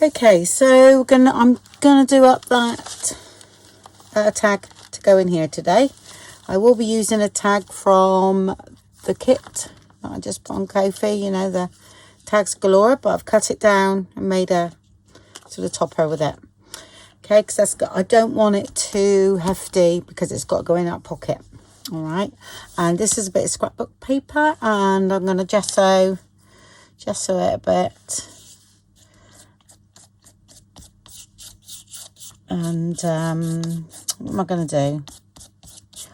Okay, so I'm gonna do up that tag to go in here today. I will be using a tag from the kit that I just put on Ko-fi, you know, the tags galore, but I've cut it down and made a sort of topper with it. Okay, because I don't want it too hefty because it's got to go in that pocket. All right, and this is a bit of scrapbook paper, and I'm going to gesso it a bit. And what am I going to do?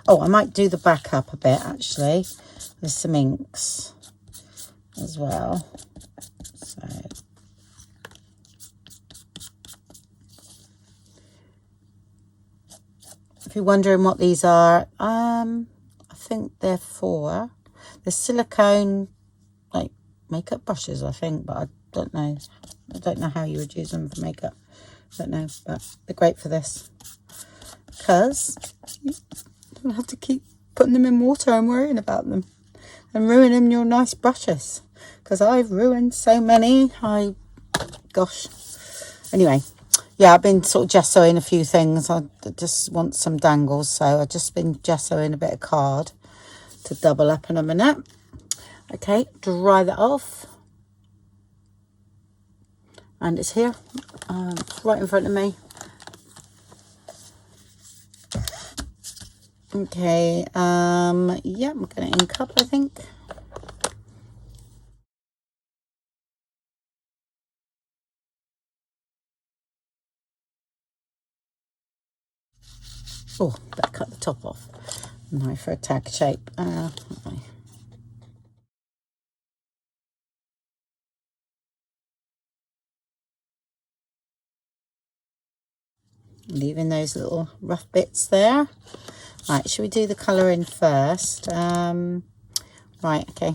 Oh, I might do the back up a bit actually with some inks as well. So if you're wondering what these are, I think they're silicone like makeup brushes, I think, but I don't know. I don't know how you would use them for makeup. I don't know, but they're great for this because you don't have to keep putting them in water and worrying about them and ruining your nice brushes, because I've ruined so many. Gosh. Anyway, yeah, I've been sort of gessoing a few things. I just want some dangles, so I've just been gessoing a bit of card to double up in a minute. Okay, dry that off. And it's here, right in front of me. Okay, yeah, I'm going to ink up, I think. Oh, better cut the top off. No, for a tag shape. Okay. Leaving those little rough bits there. Right, should we do the colouring first? Right, okay.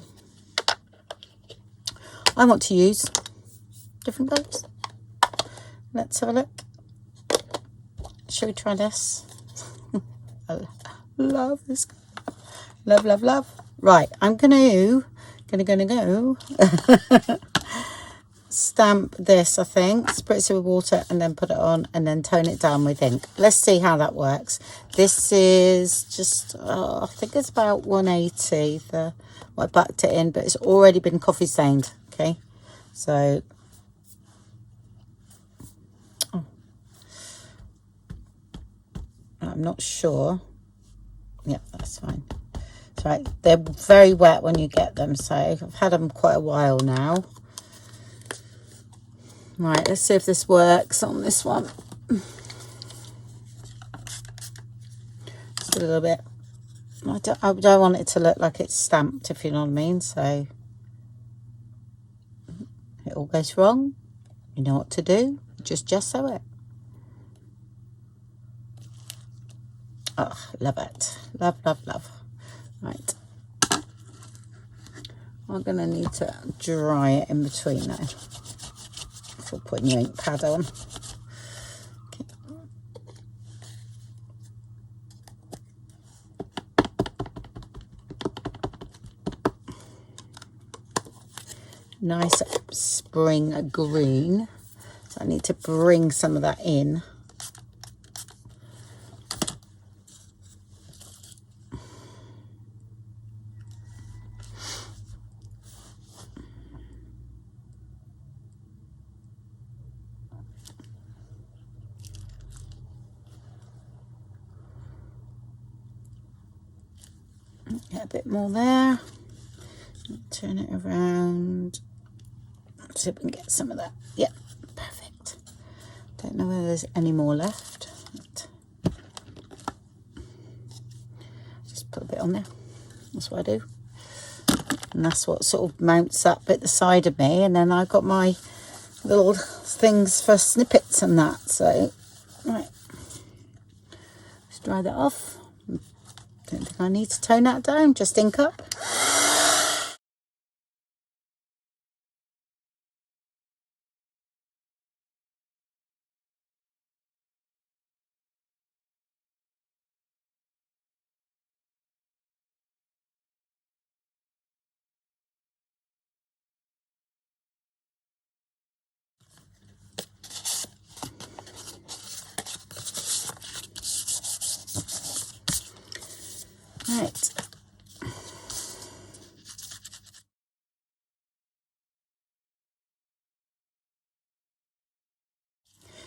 I want to use different colours. Let's have a look. Shall we try this? I love this. Love, love, love. Right, I'm gonna go stamp this, I think, spritz it with water and then put it on and then tone it down with ink. Let's see how that works. This is just, I think it's about 180. I backed it in, but it's already been coffee stained. Okay, so I'm not sure. Yeah, that's fine. That's right. They're very wet when you get them, so I've had them quite a while now. Right, let's see if this works on this one. Just a little bit. I don't want it to look like it's stamped, if you know what I mean. So it all goes wrong. You know what to do. Just gesso it. Oh, love it. Love, love, love. Right. I'm going to need to dry it in between now before putting your ink pad on. Okay. Nice spring green. So I need to bring some of that in. Get a bit more there. Turn it around. See if we can get some of that. Yeah, perfect. Don't know whether there's any more left. Just put a bit on there. That's what I do. And that's what sort of mounts up at the side of me. And then I've got my little things for snippets and that. So, right. Let's dry that off. Don't think I need to tone that down. Just ink up.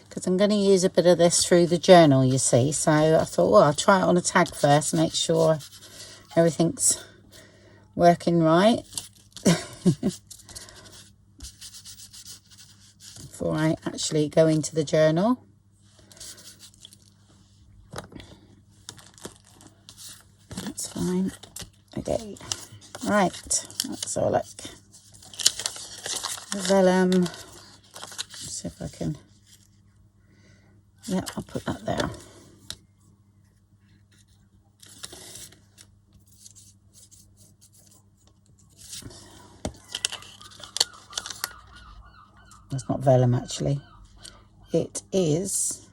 because I'm going to use a bit of this through the journal, you see. So I thought, well, I'll try it on a tag first, make sure everything's working right before I actually go into the journal. That's fine. Okay, right, let's have a look. Vellum, see if I can, yeah, I'll put that there. That's not vellum actually, it is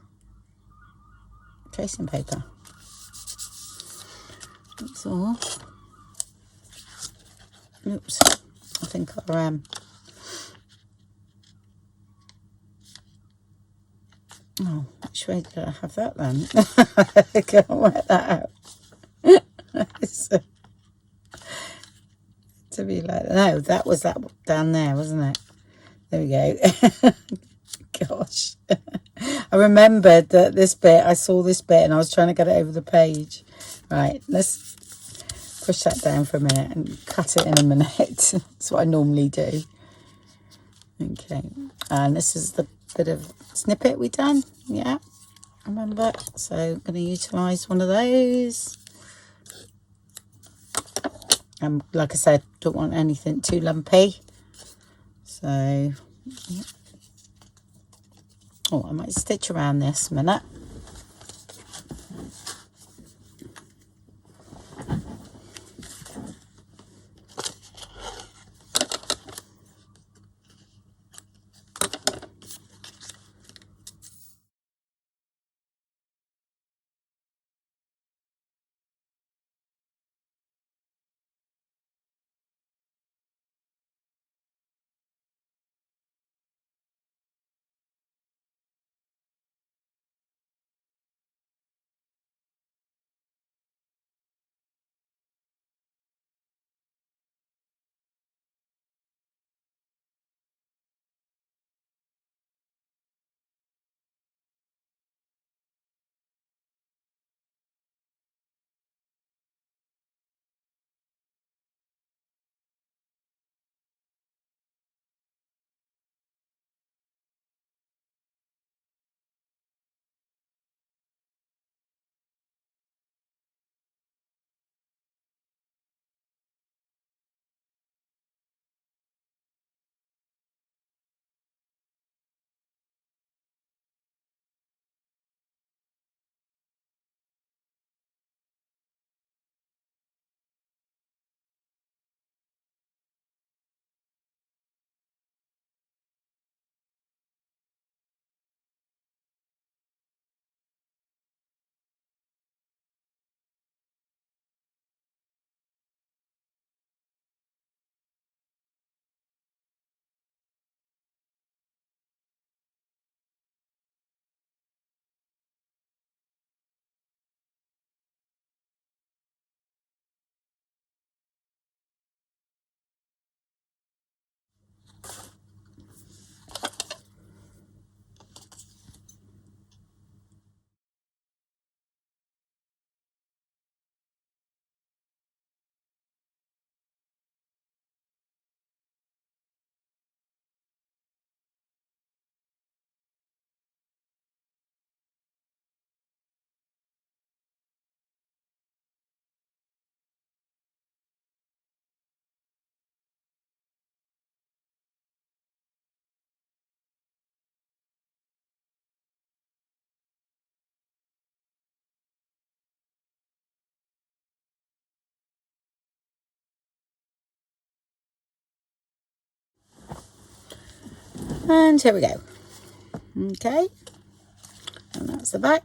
tracing paper. That's all. Oops, I think I oh, which way did I have that then? I can't work that out. So, to be like, no, that was that down there, wasn't it? There we go. Gosh. I remembered that this bit, I saw this bit and I was trying to get it over the page. Right, let's push that down for a minute and cut it in a minute. That's what I normally do. Okay, and this is the bit of snippet we done. Yeah, remember. So I'm going to utilise one of those. And like I said, don't want anything too lumpy. So, yeah. Oh, I might stitch around this a minute. And here we go. Okay, and that's the back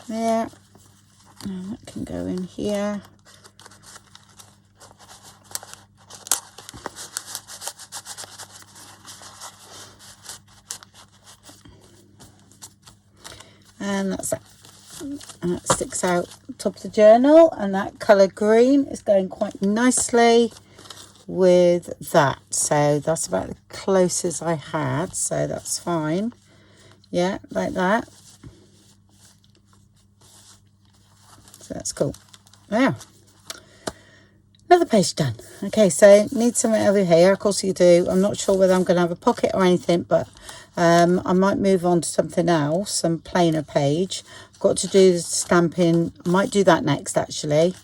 there, and that can go in here. And that's that. And that sticks out top of the journal, and that colour green is going quite nicely with that. So that's about the closest I had, so that's fine. Yeah, like that. So that's cool. Yeah. Another page done. Okay, so need something over here. Of course you do. I'm not sure whether I'm going to have a pocket or anything, but I might move on to something else, some plainer page. I've got to do the stamping. I might do that next, actually.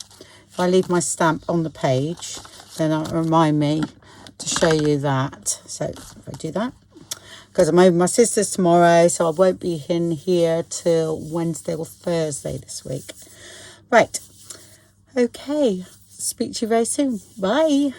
If I leave my stamp on the page, then that'll remind me to show you that. So if I do that, because I'm over my sister's tomorrow, so I won't be in here till Wednesday or Thursday this week. Right. Okay. Speak to you very soon. Bye.